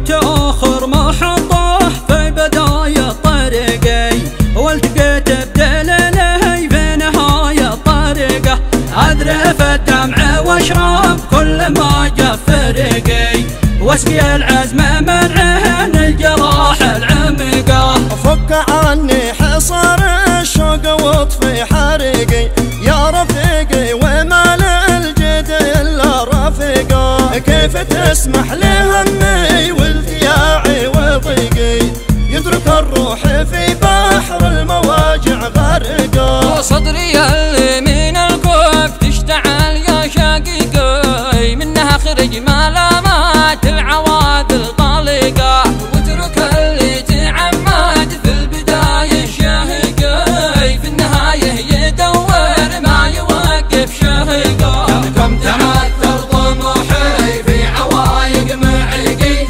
وتأخر محطة في بداية طريقي، والتقيت بدليلي في نهاية طريقه. أذرف الدمع واشرب كل ما جاء فريقي، واسقي العزم من عين الجراح العميقة. فك عني حصار الشوق واطفي حريقي يا رفيقي، وما للجد الا رفيقه. كيف تسمح لهمي والتياعي وضيقي، يترك الروح في بحر المواجع غرقه. وصدري اللي من الكوف تشتعل يا شقيقي، منها خرج ملامات العواذل طليقه. واترك اللي تعمد في البدايه شهيقي، في النهايه يدور ما يوقف شهيقه. كم تمثل طموحي في عوايق معيقي،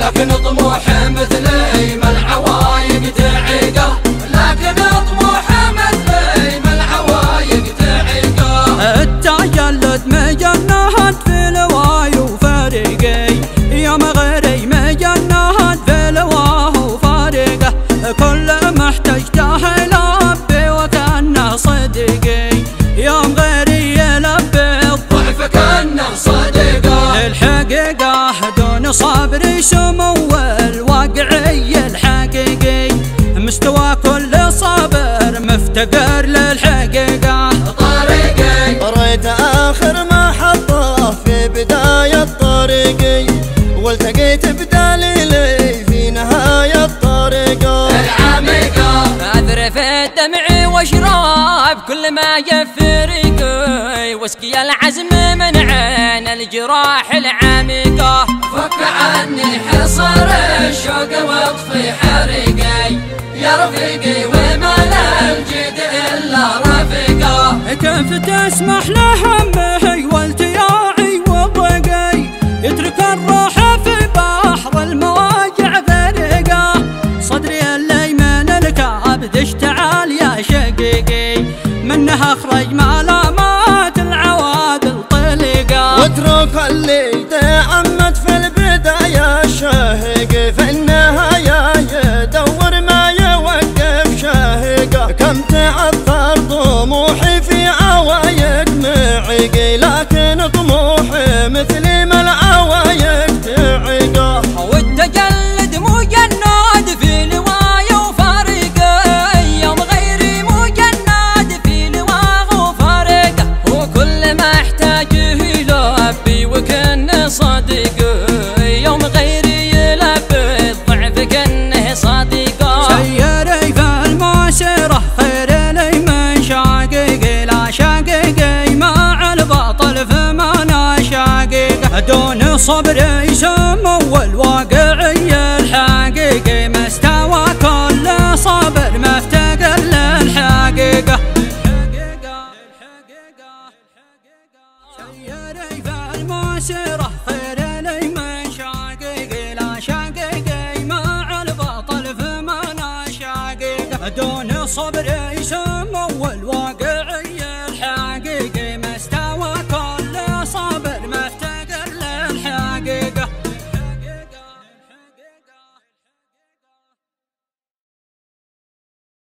لكن طموحي مثلي ما العوايق تعيقه. لكن طموحي مثلي ما العوايق تعيقه. التجلد مجنهد في لواي وفريقي، يا مغري مجنهد في لواه وفريقه. كل ما احتجته يلبي وكانه صديقي، يا مغري يلبي الضعف كانه صديقه. الحقيقة دون صبري سمو الواقعي الحقيقي، مستوى كل صبر مفتقر للحقيقة. طريقي قريت آخر محطة في بداية طريقي، والتقيت بدليلي في نهاية طريقه العميقة. أذرف الدمع واشرب كل ما يفرقي، واسقي العزم من عين الجراح العميقة. فك عني حصار الشوق واطفي حريقي يا رفيقي، وما للجد الا رفيقه. كيف تسمح لهمي والتياعي وضيقي، يترك الروح في بحر المواجع فريقه. صدري الليمن الكعب تشتعل يا شقيقي، منها اخرج ملامات العواذل طليقه. واترك اللي تعمد في البداية شهيقي، في النهاية يدور ما يوقف شهيقه. كم تعثر طموحي في عوايق معيقي، لكن طموحي مثل ما العوايق تعيقه. والتجلد مجند في لواي وفريقي، يوم غيري مجند في لواي وفريقه. وكل ما احتاجه يلبي وكنه صديقي، يوم غيري يلبي الضعف كنه صديقه. سيري في المسيرة خير لي من شقيقي، لا شقيقي مع البطل فمانا شقيقه. دون صبري سمو الواقعي الحقيقي، مستوى كل صبر مفتقر للحقيقة. سيري في المسيرة خير لي من شقيقي، لا شقيقي مع البطل فمانا شقيقه. دون صبري